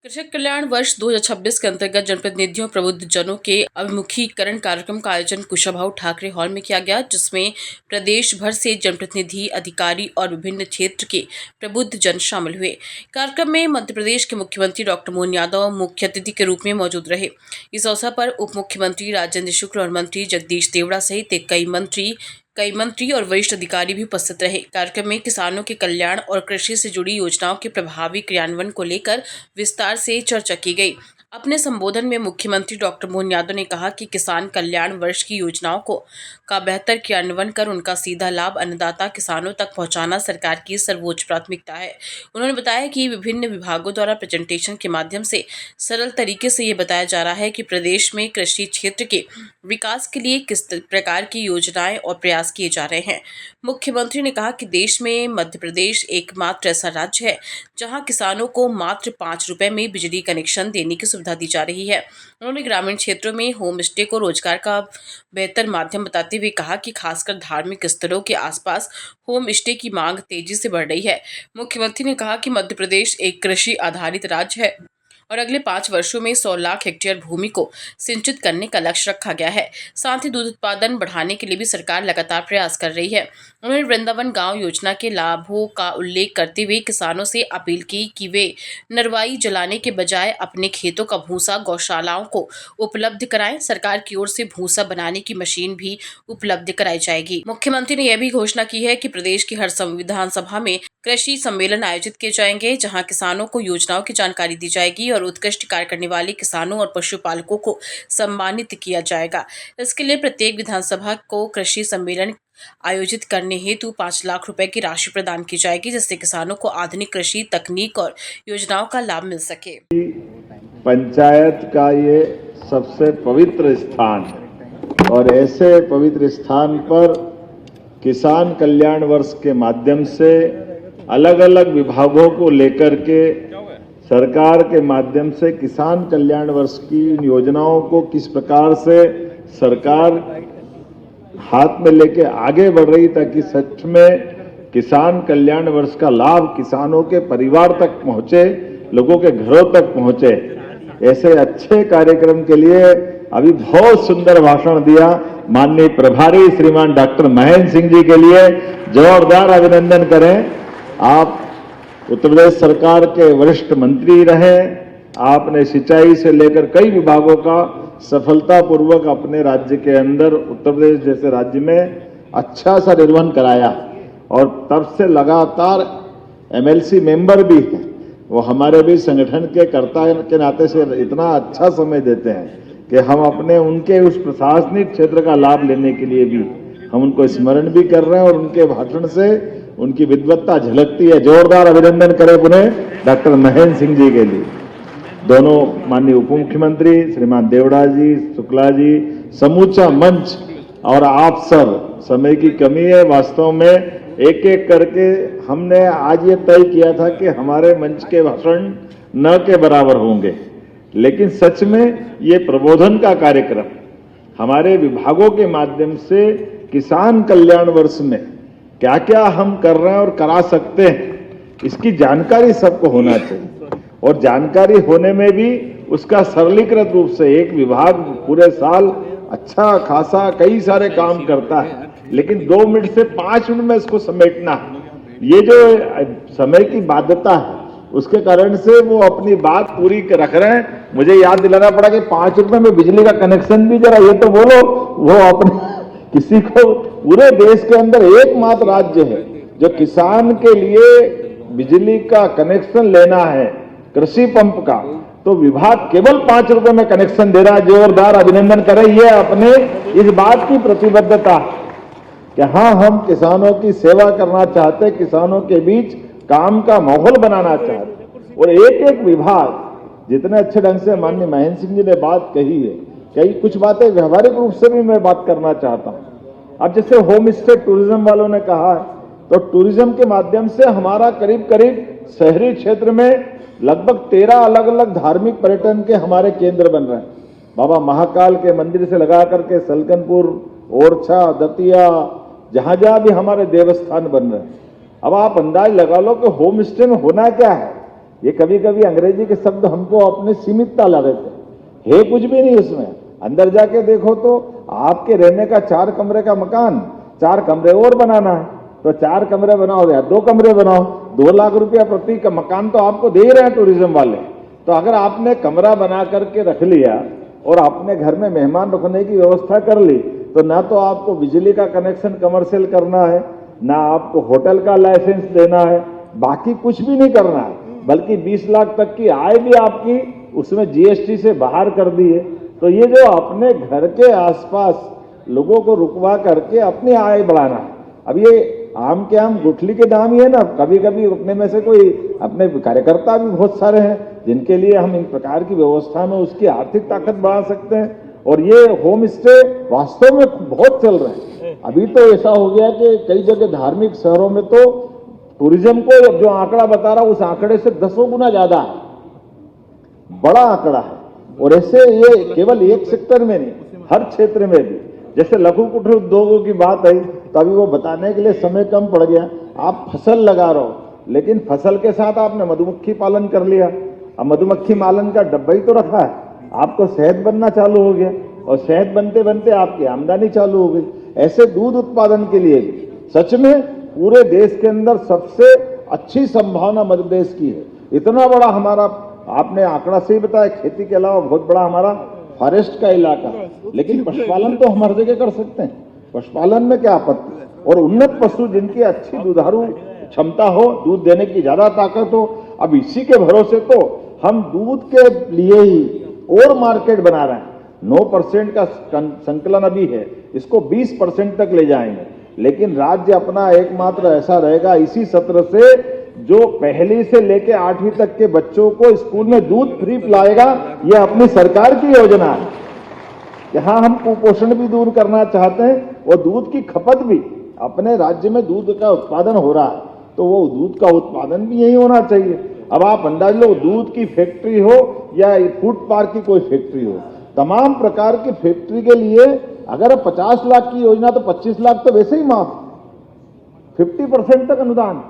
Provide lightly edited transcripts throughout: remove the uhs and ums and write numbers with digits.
कृषक कल्याण वर्ष 2026 के अंतर्गत जनप्रतिनिधियों प्रबुद्ध जनों के अभिमुखीकरण कार्यक्रम का आयोजन कुशाभाऊ ठाकरे हॉल में किया गया, जिसमें प्रदेश भर से जनप्रतिनिधि, अधिकारी और विभिन्न क्षेत्र के प्रबुद्ध जन शामिल हुए। कार्यक्रम में मध्य प्रदेश के मुख्यमंत्री डॉक्टर मोहन यादव मुख्य अतिथि के रूप में मौजूद रहे। इस अवसर पर उप मुख्यमंत्री राजेंद्र शुक्ल और मंत्री जगदीश देवड़ा सहित कई मंत्री और वरिष्ठ अधिकारी भी उपस्थित रहे। कार्यक्रम में किसानों के कल्याण और कृषि से जुड़ी योजनाओं के प्रभावी क्रियान्वयन को लेकर विस्तार से चर्चा की गई। अपने संबोधन में मुख्यमंत्री डॉक्टर मोहन यादव ने कहा कि किसान कल्याण वर्ष की योजनाओं का बेहतर क्रियान्वयन कर उनका सीधा लाभ अन्नदाता किसानों तक पहुंचाना सरकार की सर्वोच्च प्राथमिकता है। उन्होंने बताया कि विभिन्न विभागों द्वारा प्रेजेंटेशन के माध्यम से सरल तरीके से ये बताया जा रहा है कि प्रदेश में कृषि क्षेत्र के विकास के लिए किस प्रकार की योजनाएं और प्रयास किए जा रहे हैं। मुख्यमंत्री ने कहा कि देश में मध्य प्रदेश एकमात्र ऐसा राज्य है जहां किसानों को मात्र 5 रुपए में बिजली कनेक्शन देने की सुविधा दी जा रही है। उन्होंने ग्रामीण क्षेत्रों में होम स्टे को रोजगार का बेहतर माध्यम बताते हुए कहा कि खासकर धार्मिक स्थलों के आसपास होम स्टे की मांग तेजी से बढ़ रही है। मुख्यमंत्री ने कहा कि मध्य प्रदेश एक कृषि आधारित राज्य है और अगले 5 वर्षों में 100 लाख हेक्टेयर भूमि को सिंचित करने का लक्ष्य रखा गया है। साथ ही दूध उत्पादन बढ़ाने के लिए भी सरकार लगातार प्रयास कर रही है। उन्होंने वृंदावन गांव योजना के लाभों का उल्लेख करते हुए किसानों से अपील की कि वे नरवाई जलाने के बजाय अपने खेतों का भूसा गौशालाओं को उपलब्ध कराएं। सरकार की ओर से भूसा बनाने की मशीन भी उपलब्ध कराई जाएगी। मुख्यमंत्री ने यह भी घोषणा की है कि प्रदेश की हर विधानसभा में कृषि सम्मेलन आयोजित किए जाएंगे, जहां किसानों को योजनाओं की जानकारी दी जाएगी और उत्कृष्ट कार्य करने वाले किसानों और पशुपालकों को सम्मानित किया जाएगा। इसके लिए प्रत्येक विधानसभा को कृषि सम्मेलन आयोजित करने हेतु 5 लाख रुपए की राशि प्रदान की जाएगी, जिससे किसानों को आधुनिक कृषि तकनीक और योजनाओं का लाभ मिल सके। पंचायत का ये सबसे पवित्र स्थान है और ऐसे पवित्र स्थान पर किसान कल्याण वर्ष के माध्यम से अलग अलग विभागों को लेकर के सरकार के माध्यम से किसान कल्याण वर्ष की योजनाओं को किस प्रकार से सरकार हाथ में लेके आगे बढ़ रही, ताकि सच में किसान कल्याण वर्ष का लाभ किसानों के परिवार तक पहुंचे, लोगों के घरों तक पहुंचे। ऐसे अच्छे कार्यक्रम के लिए अभी बहुत सुंदर भाषण दिया माननीय प्रभारी श्रीमान डॉक्टर महेंद्र सिंह जी के लिए जोरदार अभिनंदन करें। आप उत्तर प्रदेश सरकार के वरिष्ठ मंत्री रहे, आपने सिंचाई से लेकर कई विभागों का सफलतापूर्वक अपने राज्य के अंदर उत्तर प्रदेश जैसे राज्य में अच्छा सा निर्वहन कराया और तब से लगातार एमएलसी मेंबर भी हैं, वो हमारे भी संगठन के कर्ता के नाते से इतना अच्छा समय देते हैं कि हम अपने उनके उस प्रशासनिक क्षेत्र का लाभ लेने के लिए भी हम उनको स्मरण भी कर रहे हैं और उनके भाषण से उनकी विद्वत्ता झलकती है। जोरदार अभिनंदन करें पुनः डॉक्टर महेंद्र सिंह जी के लिए। दोनों माननीय उप मुख्यमंत्री श्रीमान देवड़ा जी, शुक्ला जी, समूचा मंच और आप सब, समय की कमी है, वास्तव में एक एक करके हमने आज ये तय किया था कि हमारे मंच के भाषण न के बराबर होंगे, लेकिन सच में ये प्रबोधन का कार्यक्रम हमारे विभागों के माध्यम से किसान कल्याण वर्ष में क्या क्या हम कर रहे हैं और करा सकते हैं, इसकी जानकारी सबको होना चाहिए। और जानकारी होने में भी उसका सरलीकृत रूप से एक विभाग पूरे साल अच्छा खासा कई सारे काम करता है, लेकिन 2 मिनट से 5 मिनट में इसको समेटना, ये जो समय की बाध्यता है उसके कारण से वो अपनी बात पूरी रख रहे हैं। मुझे याद दिलाना पड़ा कि 5 रुपए में बिजली का कनेक्शन भी जरा ये तो बोलो, वो अपने किसी को पूरे देश के अंदर एकमात्र राज्य है जो किसान के लिए बिजली का कनेक्शन लेना है कृषि पंप का, तो विभाग केवल 5 रुपए में कनेक्शन दे रहा है। जोरदार अभिनंदन करें। ये अपने इस बात की प्रतिबद्धता कि हाँ, हम किसानों की सेवा करना चाहते, किसानों के बीच काम का माहौल बनाना चाहते और एक एक विभाग जितने अच्छे ढंग से माननीय महेंद्र सिंह जी ने बात कही है, कई कुछ बातें व्यवहारिक रूप से भी मैं बात करना चाहता हूं। अब जैसे होम स्टे टूरिज्म वालों ने कहा है, तो टूरिज्म के माध्यम से हमारा करीब करीब शहरी क्षेत्र में लगभग 13 अलग अलग धार्मिक पर्यटन के हमारे केंद्र बन रहे हैं। बाबा महाकाल के मंदिर से लगा करके सलकनपुर, ओरछा, दतिया, जहां जहां भी हमारे देवस्थान बन रहे हैं। अब आप अंदाज लगा लो कि होम स्टे में होना क्या है ये कभी कभी अंग्रेजी के शब्द हमको अपने सीमितता लगे थे, है कुछ भी नहीं उसमें। अंदर जाके देखो तो आपके रहने का 4 कमरे का मकान 4 कमरे और बनाना है, तो 4 कमरे बनाओ या 2 कमरे बनाओ, 2 लाख रुपया प्रति का मकान तो आपको दे ही रहे हैं टूरिज्म वाले। तो अगर आपने कमरा बना करके रख लिया और अपने घर में मेहमान रखने की व्यवस्था कर ली, तो ना तो आपको बिजली का कनेक्शन कमर्शियल करना है, ना आपको होटल का लाइसेंस देना है, बाकी कुछ भी नहीं करना है, बल्कि 20 लाख तक की आय भी आपकी उसमें जीएसटी से बाहर कर दी है। तो ये जो अपने घर के आसपास लोगों को रुकवा करके अपनी आय बढ़ाना है, अब ये आम के आम गुठली के दाम ही है ना। कभी कभी अपने में से कोई अपने कार्यकर्ता भी बहुत सारे हैं जिनके लिए हम इन प्रकार की व्यवस्था में उसकी आर्थिक ताकत बढ़ा सकते हैं। और ये होम स्टे वास्तव में बहुत चल रहे हैं। अभी तो ऐसा हो गया कि कई जगह धार्मिक शहरों में तो टूरिज्म को जो आंकड़ा बता रहा उस आंकड़े से 10 गुना ज्यादा है, बड़ा आंकड़ा है। और ऐसे ये केवल एक सेक्टर में नहीं, हर क्षेत्र में भी। जैसे लघु कुटीर उद्योगों की बात आई तो अभी वो बताने के लिए समय कम पड़ गया। आप फसल लगा रहे हो, लेकिन फसल के साथ आपने मधुमक्खी पालन कर लिया। अब मधुमक्खी पालन का डब्बा ही तो रखा है, आपको शहद बनना चालू हो गया और शहद बनते बनते आपकी आमदनी चालू हो गई। ऐसे दूध उत्पादन के लिए भी सच में पूरे देश के अंदर सबसे अच्छी संभावना मध्य प्रदेश की है। इतना बड़ा हमारा, आपने आंकड़ा सही बताया, खेती के अलावा बहुत बड़ा हमारा फॉरेस्ट का इलाका, लेकिन पशुपालन तो हम हर जगह कर सकते हैं। पशुपालन में क्या आपत्ति? और उन्नत पशु जिनकी अच्छी दुधारू क्षमता हो, दूध देने की ज्यादा ताकत हो। अब इसी के भरोसे तो हम दूध के लिए ही और मार्केट बना रहे हैं। 9% का संकलन अभी है, इसको 20% तक ले जाएंगे। लेकिन राज्य अपना एकमात्र ऐसा रहेगा इसी सत्र से जो पहली से लेके 8वीं तक के बच्चों को स्कूल में दूध फ्री पिलाएगा। यह अपनी सरकार की योजना है। यहाँ हम कुपोषण भी दूर करना चाहते हैं और दूध की खपत भी, अपने राज्य में दूध का उत्पादन हो रहा है तो वो दूध का उत्पादन भी यही होना चाहिए। अब आप अंदाज लो, दूध की फैक्ट्री हो या फूड पार्क की कोई फैक्ट्री हो, तमाम प्रकार की फैक्ट्री के लिए अगर 50 लाख की योजना तो 25 लाख तो वैसे ही माफ, 50% तक अनुदान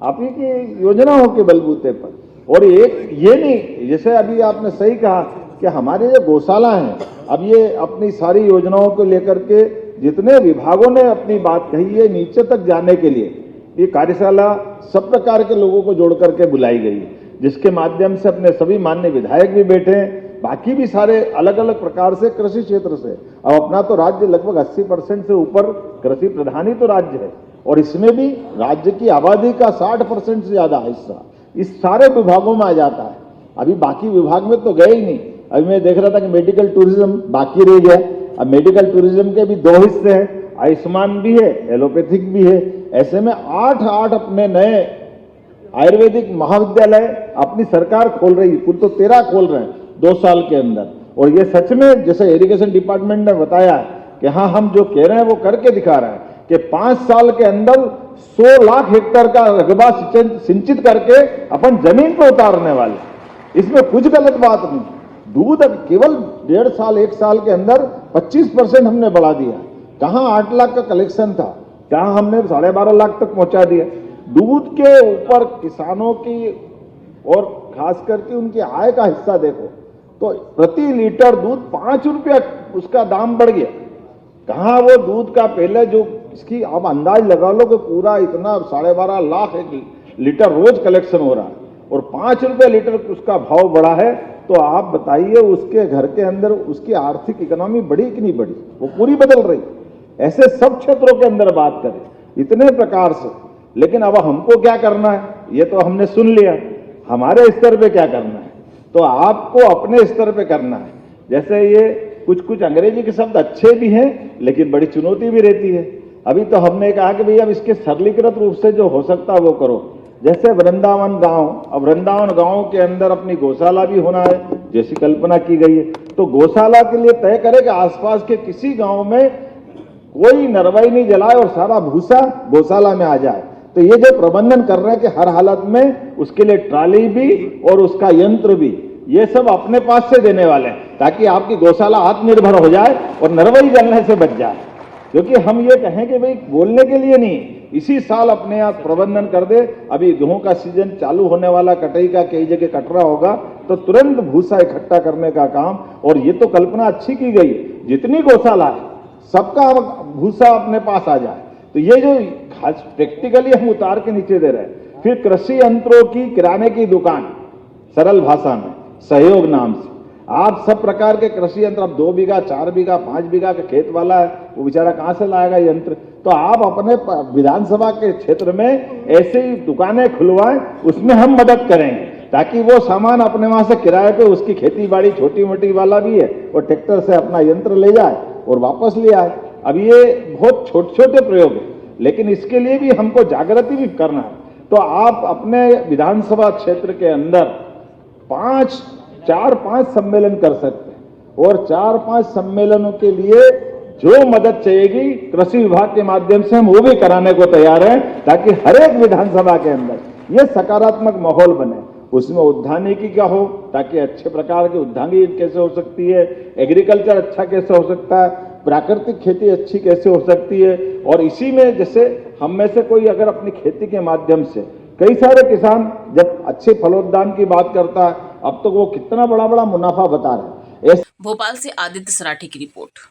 आप ही की योजनाओं के बलबूते पर। और एक ये नहीं, जैसे अभी आपने सही कहा कि हमारे ये गौशाला हैं, अब ये अपनी सारी योजनाओं को लेकर के जितने विभागों ने अपनी बात कही है नीचे तक जाने के लिए ये कार्यशाला सब प्रकार के लोगों को जोड़ करके बुलाई गई, जिसके माध्यम से अपने सभी माननीय विधायक भी बैठे हैं, बाकी भी सारे अलग अलग प्रकार से कृषि क्षेत्र से। अब अपना तो राज्य लगभग 80% से ऊपर कृषि प्रधान ही तो राज्य है और इसमें भी राज्य की आबादी का 60% से ज्यादा हिस्सा इस सारे विभागों में आ जाता है। अभी बाकी विभाग में तो गए ही नहीं। अभी मैं देख रहा था कि मेडिकल टूरिज्म बाकी रह गया। अब मेडिकल टूरिज्म के भी 2 हिस्से हैं, आयुष्मान भी है, एलोपैथिक भी है। ऐसे में 8 अपने नए आयुर्वेदिक महाविद्यालय अपनी सरकार खोल रही है, कुल तो 13 खोल रहे हैं 2 साल के अंदर। और ये सच में जैसे इरिगेशन डिपार्टमेंट ने बताया कि हाँ, हम जो कह रहे हैं वो करके दिखा रहे हैं कि 5 साल के अंदर 100 लाख हेक्टेयर का रकबा सिंचित करके अपन जमीन पर उतारने वाले, इसमें कुछ गलत बात नहीं। दूध अब केवल 1.5 साल 1 साल के अंदर 25% हमने बढ़ा दिया। कहां 8 लाख का कलेक्शन था, कहां हमने 12.5 लाख तक पहुंचा दिया। दूध के ऊपर किसानों की और खास करके उनकी आय का हिस्सा देखो तो प्रति लीटर दूध 5 रुपया उसका दाम बढ़ गया। कहां वो दूध का पहले जो इसकी आप अंदाज लगा लो कि पूरा इतना 12.5 लाख लीटर रोज कलेक्शन हो रहा है और 5 रुपये लीटर उसका भाव बढ़ा है। तो आप बताइए उसके घर के अंदर उसकी आर्थिक इकोनॉमी बढ़ी कि नहीं बढ़ी? वो पूरी बदल रही। ऐसे सब क्षेत्रों के अंदर बात करें इतने प्रकार से। लेकिन अब हमको क्या करना है ये तो हमने सुन लिया, हमारे स्तर पे क्या करना है तो आपको अपने स्तर पे करना है। जैसे ये कुछ अंग्रेजी के शब्द अच्छे भी हैं लेकिन बड़ी चुनौती भी रहती है। अभी तो हमने कहा कि भैया अब इसके सरलीकृत रूप से जो हो सकता है वो करो। जैसे वृंदावन गांव, अब वृंदावन गांव के अंदर अपनी गौशाला भी होना है जैसी कल्पना की गई है, तो गौशाला के लिए तय करें कि आसपास के किसी गांव में कोई नरवाई नहीं जलाए और सारा भूसा गौशाला में आ जाए। तो ये जो प्रबंधन कर रहे हैं कि हर हालत में उसके लिए ट्राली भी और उसका यंत्र भी, ये सब अपने पास से देने वाले हैं ताकि आपकी गौशाला आत्मनिर्भर हो जाए और नरवाई जलने से बच जाए। क्योंकि हम ये कहें कि भाई बोलने के लिए नहीं, इसी साल अपने आप प्रबंधन कर दे। अभी गेहूं का सीजन चालू होने वाला, कटाई का कई जगह कट रहा होगा, तो तुरंत भूसा इकट्ठा करने का काम। और ये तो कल्पना अच्छी की गई, जितनी गौशाला है सबका भूसा अपने पास आ जाए। तो ये जो प्रैक्टिकली हम उतार के नीचे दे रहे हैं। फिर कृषि यंत्रों की किराने की दुकान, सरल भाषा में सहयोग नाम से आप सब प्रकार के कृषि यंत्र, अब 2 बीघा 4 बीघा 5 बीघा का खेत वाला है, वो बेचारा कहां से लाएगा यंत्र? तो आप अपने विधानसभा के क्षेत्र में ऐसे ही दुकानें खुलवाएं, उसमें हम मदद करेंगे ताकि वो सामान अपने वहां से किराए पे, उसकी खेती बाड़ी छोटी मोटी वाला भी है, और ट्रैक्टर से अपना यंत्र ले जाए और वापस ले आए। अब ये बहुत छोटे छोटे प्रयोग है, लेकिन इसके लिए भी हमको जागृति भी करना है। तो आप अपने विधानसभा क्षेत्र के अंदर 4-5 सम्मेलन कर सकते हैं, और 4-5 सम्मेलनों के लिए जो मदद चाहिएगी कृषि विभाग के माध्यम से हम वो भी कराने को तैयार हैं, ताकि हर एक विधानसभा के अंदर ये सकारात्मक माहौल बने। उसमें उद्यानिकी का हो, ताकि अच्छे प्रकार की उद्यानिकी कैसे हो सकती है, एग्रीकल्चर अच्छा कैसे हो सकता है, प्राकृतिक खेती अच्छी कैसे हो सकती है। और इसी में जैसे हम में से कोई अगर अपनी खेती के माध्यम से, कई सारे किसान जब अच्छे फलोद्यान की बात करता है, अब तो वो कितना बड़ा बड़ा मुनाफा बता रहे हैं। भोपाल से आदित्य सराठी की रिपोर्ट।